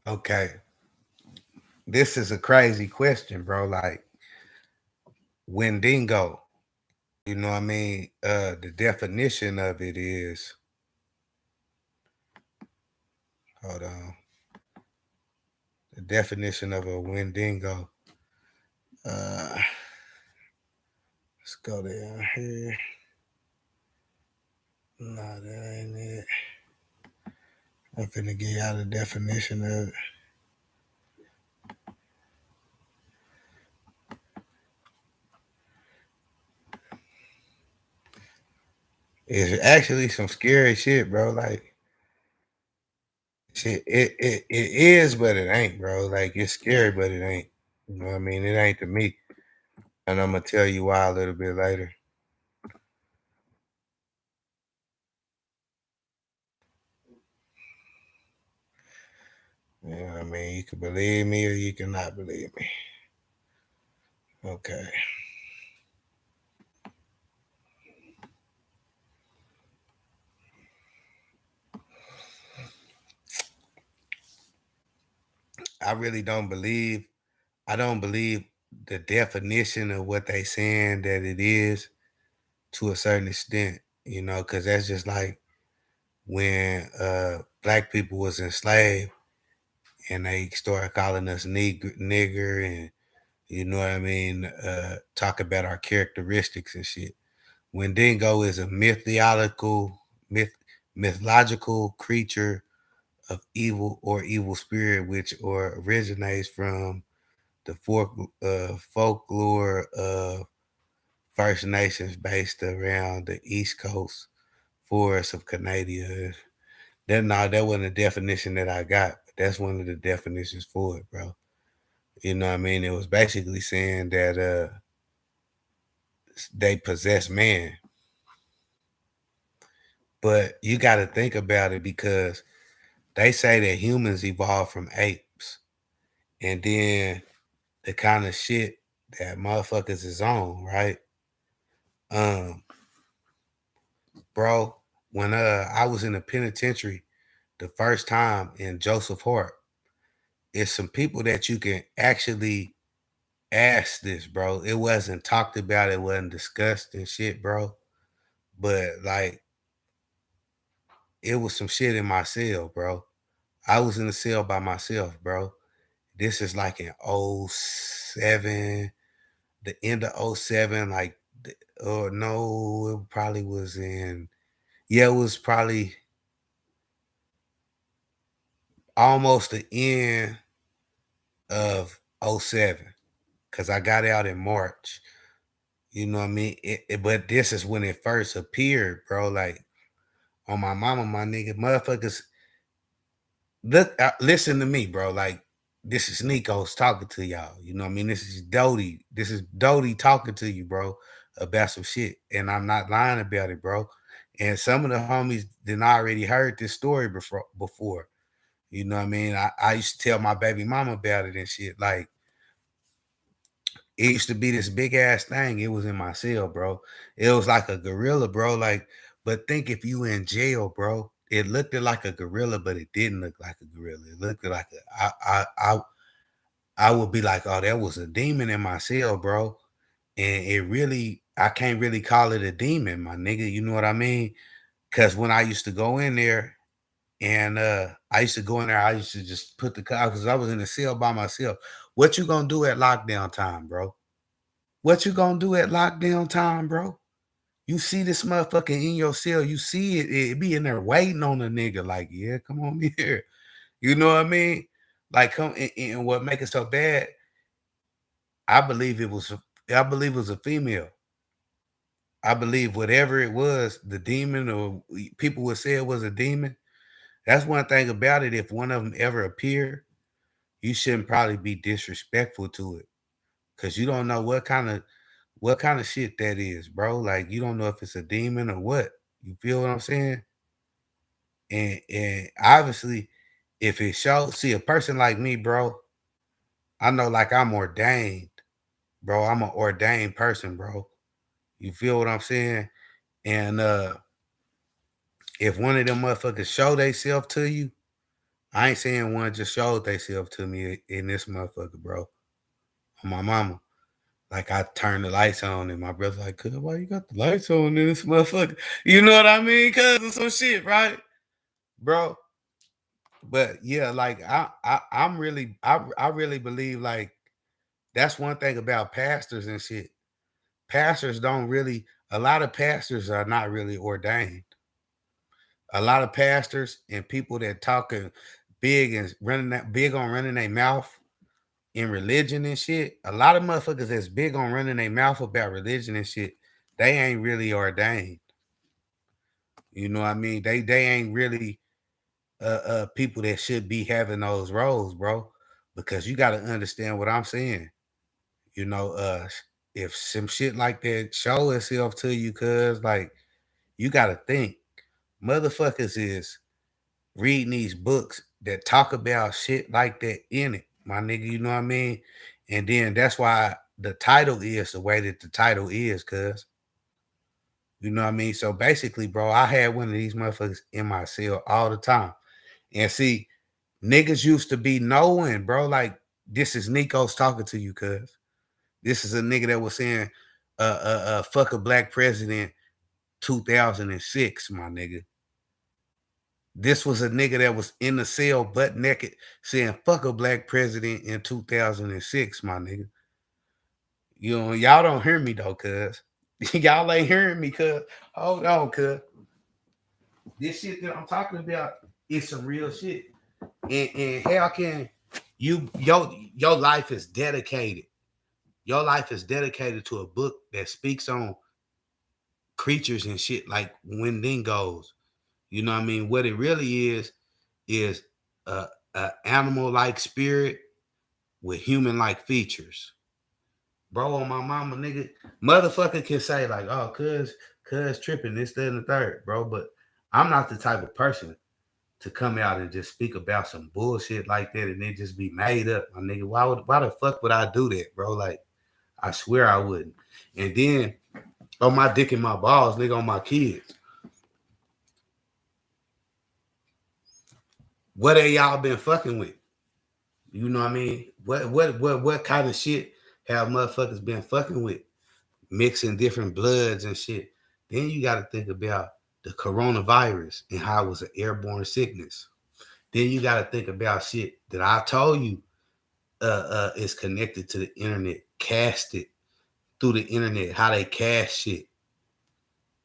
Okay, this is a crazy question, bro. Like Wendigo, you know what I mean? The definition of it is, hold on. The definition of a Wendigo. Uh, let's go down here. No, that ain't it. I'm finna get y'all the definition of it. It's actually some scary shit, bro. Like shit, it is, but it ain't, bro. Like it's scary, but it ain't. You know what I mean? It ain't to me. And I'm gonna tell you why a little bit later. You know what I mean? You can believe me or you cannot believe me. Okay. I really don't believe I don't believe the definition of what they saying that it is to a certain extent, you know, because that's just like when black people was enslaved and they started calling us nigger and you know what I mean, talk about our characteristics and shit. Wendigo is a mythological creature of evil or evil spirit which or originates from the folklore of First Nations based around the East Coast forests of Canada. That wasn't a definition that I got, but that's one of the definitions for it, bro. You know what I mean? It was basically saying that they possess man. But you got to think about it because they say that humans evolved from apes. And then the kind of shit that motherfuckers is on, right? Um, bro, when I was in the penitentiary the first time in Joseph Hart, it's some people that you can actually ask this, bro. It wasn't talked about, it wasn't discussed and shit, bro. But like it was some shit in my cell, bro. I was in the cell by myself, bro. This is like in '07, the end of '07, like or no, it probably was in yeah, it was probably almost the end of '07 because I got out in March. You know what I mean? But this is when it first appeared, bro. Like on my mama, my nigga, motherfuckers. Listen to me, bro. Like this is Nico's talking to y'all. You know what I mean? This is Doty. This is Doty talking to you, bro, about some shit. And I'm not lying about it, bro. And some of the homies did already heard this story before. You know what I mean? I used to tell my baby mama about it and shit. Like it used to be this big ass thing. It was in my cell, bro. It was like a gorilla, bro. Like, but think if you in jail, bro. It looked like a gorilla, but it didn't look like a gorilla. It looked like I would be like, oh, that was a demon in my cell, bro. And it really, I can't really call it a demon, my nigga. You know what I mean? Because when I used to go in there, and I used to go in there, I used to just put the car because I was in the cell by myself. What you gonna do at lockdown time, bro? What you gonna do at lockdown time, bro? You see this motherfucker in your cell, you see it be in there waiting on a nigga, like, yeah, come on here. You know what I mean? Like, come and what make it so bad, I believe it was I believe it was a female. I believe whatever it was, the demon or people would say it was a demon. That's one thing about it. If one of them ever appeared, you shouldn't probably be disrespectful to it because you don't know what kind of shit that is, bro. Like you don't know if it's a demon or what. You feel what I'm saying? And obviously, if it shows, see a person like me, bro. I know like I'm ordained, bro. I'm an ordained person, bro. You feel what I'm saying? And if one of them motherfuckers show theyself to you, I ain't saying one just showed theyself to me in this motherfucker, bro. On my mama. Like I turned the lights on and my brother like, "Cuz, why you got the lights on in this motherfucker?" You know what I mean? Cuz of some shit, right? Bro. But yeah, like I really believe like that's one thing about pastors and shit. Pastors don't really a lot of pastors are not really ordained. A lot of pastors and people that talking big and running that big on running their mouth in religion and shit, a lot of motherfuckers that's big on running their mouth about religion and shit, they ain't really ordained. You know what I mean? They ain't really people that should be having those roles, bro. Because you gotta understand what I'm saying. You know, if some shit like that show itself to you, cuz like you gotta think motherfuckers is reading these books that talk about shit like that in it, my nigga. You know what I mean? And then that's why the title is the way that the title is, cuz you know what I mean. So basically, bro, I had one of these motherfuckers in my cell all the time, and see, niggas used to be knowing, bro. Like this is Nico's talking to you, cuz this is a nigga that was saying, fuck a black president, 2006, my nigga. This was a nigga that was in the cell butt naked saying fuck a black president in 2006, my nigga. You know, y'all don't hear me though, cuz. Y'all ain't hearing me, cuz. Hold on, cuz. This shit that I'm talking about is some real shit. And how can your life is dedicated. Your life is dedicated to a book that speaks on creatures and shit like Wendigos. You know what I mean? What it really is a animal like spirit with human like features. Bro, on my mama, nigga, motherfucker can say like, oh, cuz tripping, this, that, and the third, bro. But I'm not the type of person to come out and just speak about some bullshit like that and then just be made up, my nigga. Why the fuck would I do that, bro? Like, I swear I wouldn't. And then on my dick and my balls, nigga, on my kids. What have y'all been fucking with? You know what I mean? What kind of shit have motherfuckers been fucking with? Mixing different bloods and shit. Then you got to think about the coronavirus and how it was an airborne sickness. Then you got to think about shit that I told you is connected to the internet, casted through the internet, how they cast shit.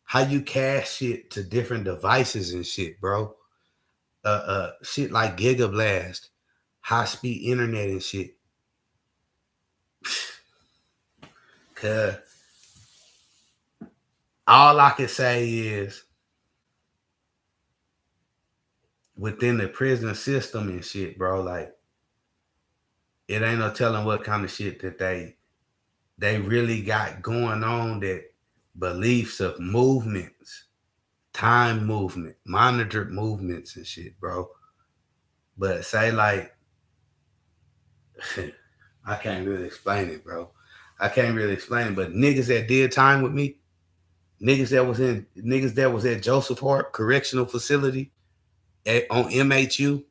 How you cast shit to different devices and shit, bro. Shit like Giga Blast, high speed internet and shit. Cause all I can say is within the prison system and shit, bro, like it ain't no telling what kind of shit that they really got going on, that beliefs of movements, time movement, monitored movements and shit, bro. But say like I can't really explain it, bro. I can't really explain it. But niggas that did time with me, niggas that was at Joseph Hart Correctional Facility on MHU,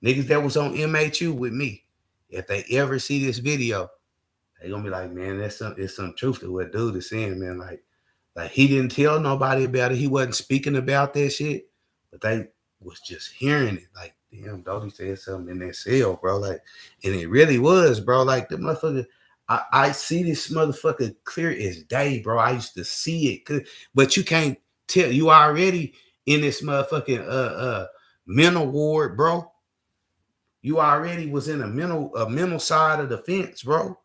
niggas that was on MHU with me. If they ever see this video, they gonna be like, man, it's some truth to what dude is saying, man. Like he didn't tell nobody about it. He wasn't speaking about that shit, but they was just hearing it. Like, damn, Dodie said something in that cell, bro. Like, and it really was, bro. Like the motherfucker, I see this motherfucker clear as day, bro. I used to see it, but you can't tell. You already in this motherfucking mental ward, bro. You already was in a mental side of the fence, bro.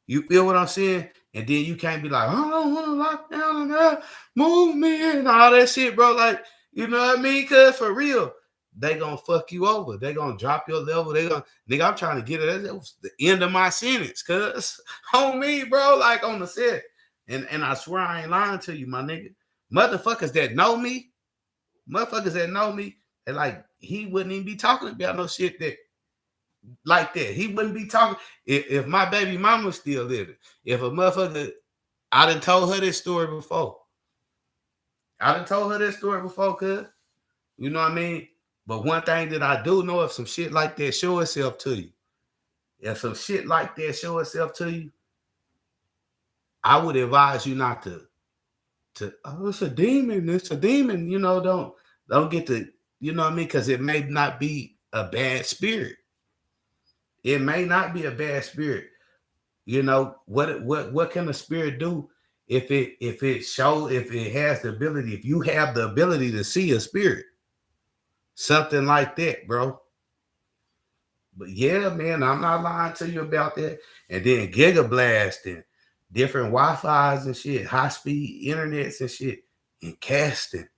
You feel what I'm saying? And then you can't be like, I don't want to lock down and move me and all that shit, bro. Like, you know what I mean? Cause for real, they gonna fuck you over. They gonna drop your level. They gonna, nigga, I'm trying to get it. That was the end of my sentence, cuz on me, bro, like on the set. And I swear I ain't lying to you, my nigga. Motherfuckers that know me, they like, he wouldn't even be talking about no shit that like that. He wouldn't be talking if my baby mama was still living. If a motherfucker, I done told her this story before. Cuz. You know what I mean? But one thing that I do know, if some shit like that show itself to you, if some shit like that show itself to you, I would advise you not to oh, it's a demon, it's a demon. Don't get to, you know what I mean? Because it may not be a bad spirit. It may not be a bad spirit. What can a spirit do if it has the ability, if you have the ability to see a spirit, something like that, bro. But yeah, man, I'm not lying to you about that. And then gigablast and different Wi-Fi's and shit, high speed internets and shit, and casting.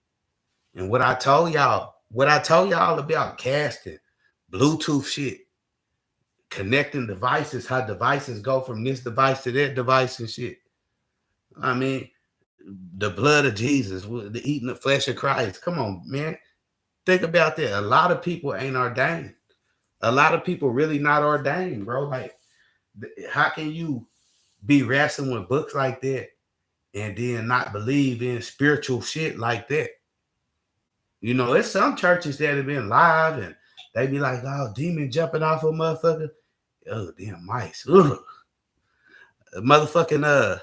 And what I told y'all about casting, Bluetooth shit, connecting devices, how devices go from this device to that device and shit. I mean, the blood of Jesus, the eating the flesh of Christ. Come on, man. Think about that. A lot of people ain't ordained. A lot of people really not ordained, bro. Like, how can you be wrestling with books like that and then not believe in spiritual shit like that? It's some churches that have been live and they be like, oh, demon jumping off a motherfucker. Oh, damn mice. Ugh. Motherfucker,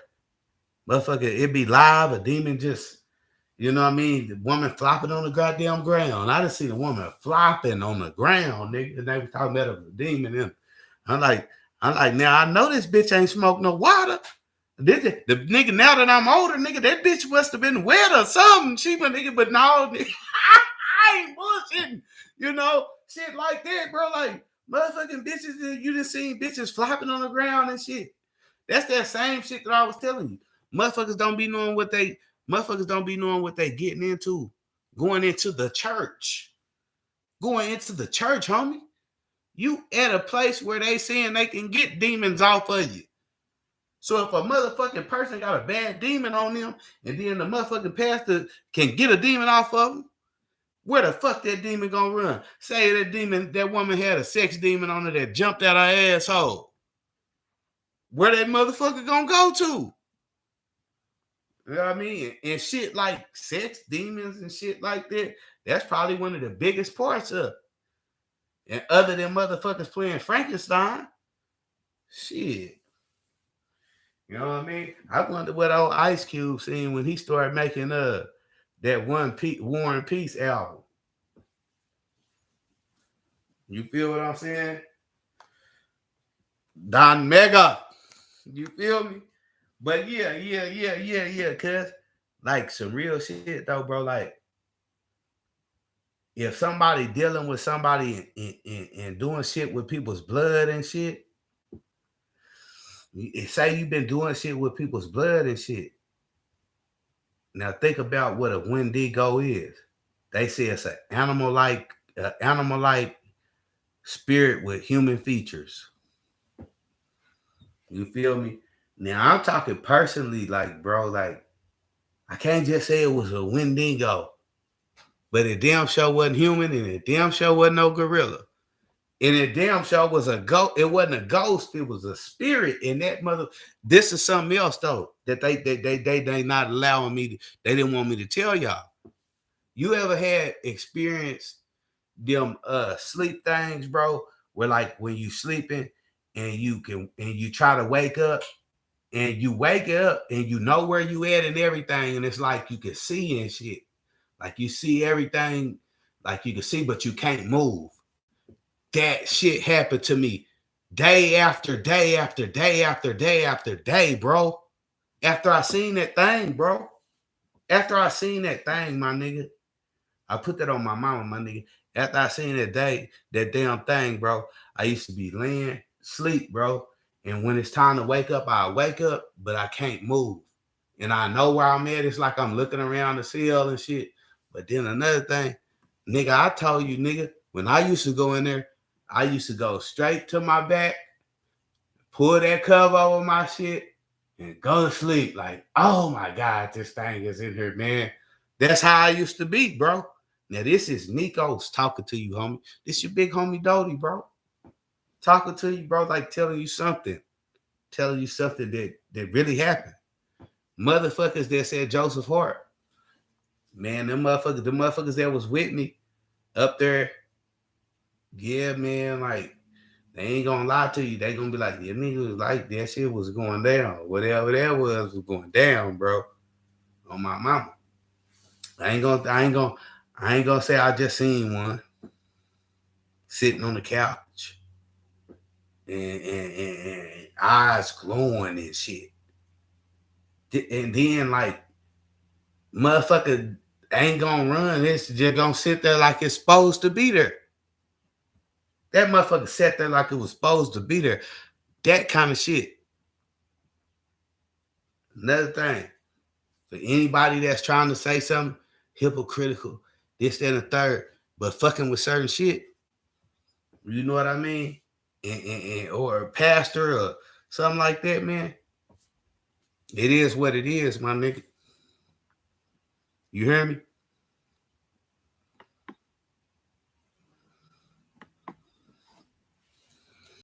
it be live, a demon just, you know what I mean? The woman flopping on the goddamn ground. I done seen a woman flopping on the ground, nigga. And they was talking about a demon. And I'm like, now I know this bitch ain't smoked no water. The nigga, now that I'm older, nigga, that bitch must have been wet or something. She was nigga, but no, nigga, I ain't bullshitting. Shit like that, bro. Like, motherfucking bitches, you just seen bitches flopping on the ground and shit. That's that same shit that I was telling you. Motherfuckers don't be knowing what they getting into. Going into the church, homie. You at a place where they saying they can get demons off of you. So if a motherfucking person got a bad demon on them, and then the motherfucking pastor can get a demon off of them, where the fuck that demon gonna run? Say that woman had a sex demon on her that jumped out her asshole. Where that motherfucker gonna go to? You know what I mean? And shit like sex demons and shit like that, that's probably one of the biggest parts of it. And other than motherfuckers playing Frankenstein, shit. You know what I mean? I wonder what old Ice Cube seen when he started making that War and Peace album. You feel what I'm saying? Don Mega. You feel me? But yeah, cuz like some real shit though, bro. Like, if somebody dealing with somebody and doing shit with people's blood and shit, say you've been doing shit with people's blood and shit. Now think about what a Wendigo is. They say it's an animal-like spirit with human features. You feel me? Now I'm talking personally, like, bro, like, I can't just say it was a Wendigo, but it damn sure wasn't human, and it damn sure wasn't no gorilla. And it damn sure was a ghost. It wasn't a ghost, it was a spirit in that mother. This is something else though that they not allowing me to, they didn't want me to tell y'all. You ever had experienced them sleep things, bro? Where like when you sleeping and you try to wake up, and you wake up and you know where you at and everything, and it's like you can see and shit. Like you see everything, like you can see, but you can't move. That shit happened to me day after day after day after day after day, bro. After I seen that thing, bro. After I seen that thing, my nigga. I put that on my mama, my nigga. After I seen that damn thing, bro, I used to be laying sleep, bro. And when it's time to wake up, I wake up, but I can't move. And I know where I'm at. It's like I'm looking around the cell and shit. But then another thing, nigga, I told you, nigga, when I used to go in there, I used to go straight to my back, pull that cover over my shit, and go to sleep. Like, oh my God, this thing is in here, man. That's how I used to be, bro. Now, this is Nikos talking to you, homie. This your big homie Dodie, bro. Talking to you, bro, like telling you something that really happened. Motherfuckers that said Joseph Hart, man, them motherfuckers that was with me, up there, yeah, man, like they ain't gonna lie to you. They gonna be like, yeah, niggas like that shit was going down. Whatever that was going down, bro. On my mama. I ain't gonna say I just seen one sitting on the couch and eyes glowing and shit. And then like motherfucker ain't gonna run. It's just gonna sit there like it's supposed to be there. That motherfucker sat there like it was supposed to be there. That kind of shit. Another thing, for anybody that's trying to say something hypocritical, this, that, and the third, but fucking with certain shit, you know what I mean? Or a pastor or something like that, man. It is what it is, my nigga. You hear me?